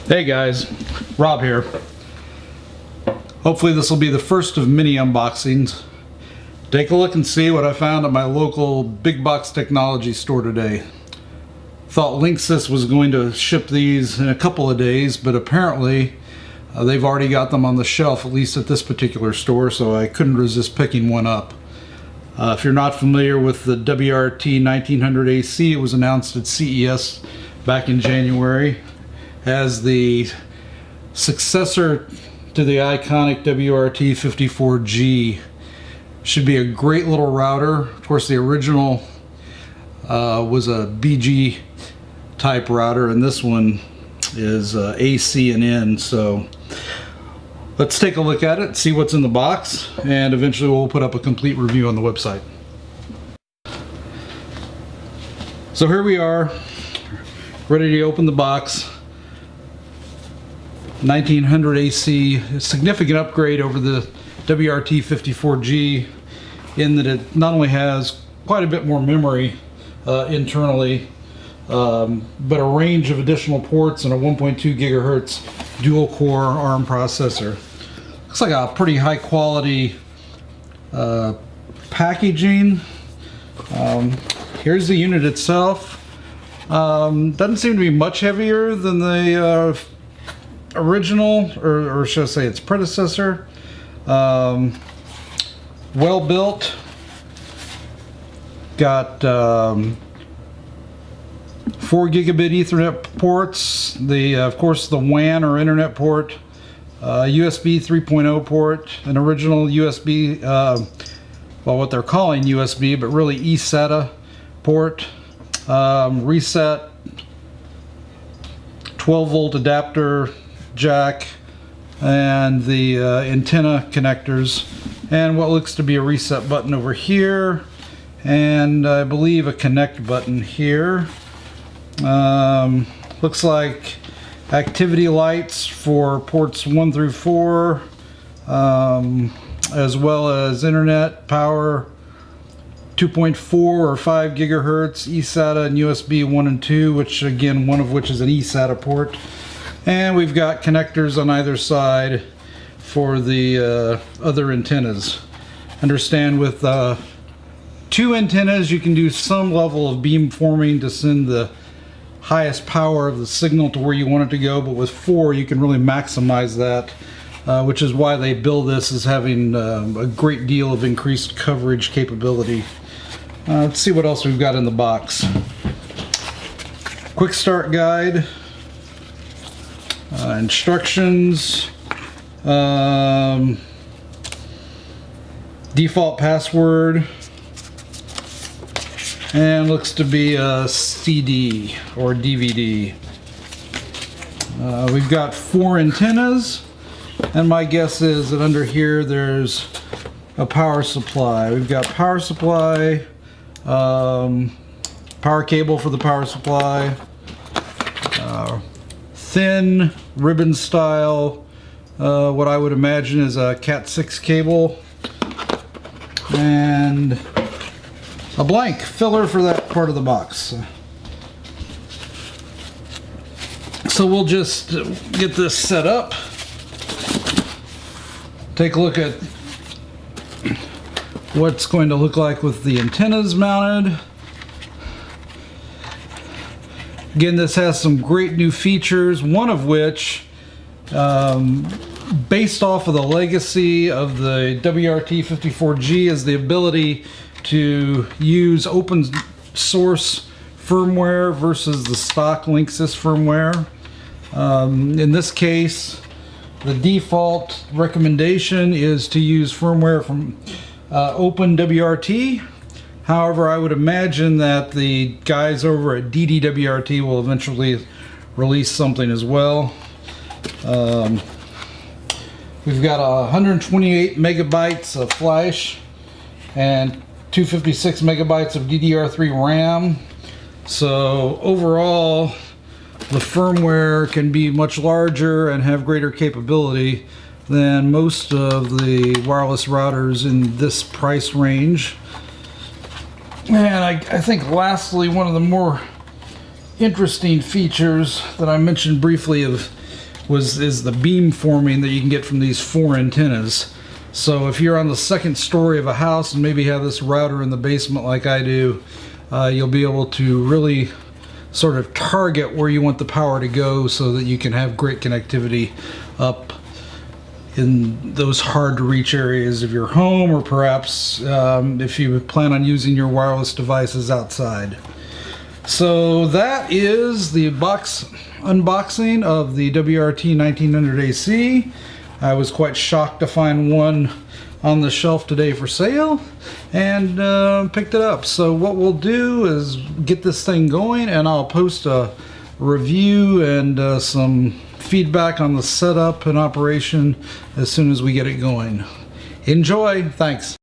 Hey guys, Rob here. Hopefully this will be the first of many unboxings. Take a look and see what I found at my local big box technology store today. Thought Linksys was going to ship these in a couple of days, but apparently they've already got them on the shelf, at least at this particular store, so I couldn't resist picking one up. If you're not familiar with the WRT1900AC, it was announced at CES back in January as the successor to the iconic WRT54G. Should be a great little router. Of course, the original was a BG type router, and this one is AC and N. So let's take a look at it, see what's in the box, and eventually we'll put up a complete review on the website. So here we are, ready to open the box. 1900AC, a significant upgrade over the WRT54G in that it not only has quite a bit more memory internally, but a range of additional ports and a 1.2 gigahertz dual core ARM processor. Looks like a pretty high quality packaging. Here's the unit itself. Doesn't seem to be much heavier than the original, or should I say its predecessor. Well built. Got 4 gigabit Ethernet ports. Of course, the WAN or Internet port, USB 3.0 port, an original USB, well, what they're calling USB, but really eSATA port, reset, 12 volt adapter jack, and the antenna connectors, and what looks to be a reset button over here, and I believe a connect button here. Looks like activity lights for ports 1 through 4, as well as internet power, 2.4 or 5 gigahertz, eSATA, and USB 1 and 2, which again, one of which is an eSATA port. And we've got connectors on either side for the other antennas. Understand with 2 antennas you can do some level of beam forming to send the highest power of the signal to where you want it to go, but with 4 you can really maximize that, which is why they bill this as having a great deal of increased coverage capability. Let's see what else we've got in the box. Quick start guide. Instructions, default password, and looks to be a CD or DVD. We've got 4 antennas, and my guess is that under here there's a power supply. We've got power supply, power cable for the power supply, thin ribbon style, what I would imagine is a Cat 6 cable, and a blank filler for that part of the box. So we'll just get this set up, take a look at what it's going to look like with the antennas mounted. Again, this has some great new features, one of which, based off of the legacy of the WRT54G, is the ability to use open source firmware versus the stock Linksys firmware. In this case, the default recommendation is to use firmware from OpenWRT. However, I would imagine that the guys over at DDWRT will eventually release something as well. We've got 128 megabytes of flash and 256 megabytes of DDR3 RAM. So overall, the firmware can be much larger and have greater capability than most of the wireless routers in this price range. And I think lastly, one of the more interesting features that I mentioned briefly of is the beam forming that you can get from these 4 antennas. So if you're on the 2nd story of a house and maybe have this router in the basement like I do, you'll be able to really sort of target where you want the power to go so that you can have great connectivity up in those hard to reach areas of your home, or perhaps if you plan on using your wireless devices outside. So that is the box unboxing of the WRT1900AC. I was quite shocked to find one on the shelf today for sale, and picked it up. So what we'll do is get this thing going, and I'll post a review and some feedback on the setup and operation as soon as we get it going. Enjoy. Thanks.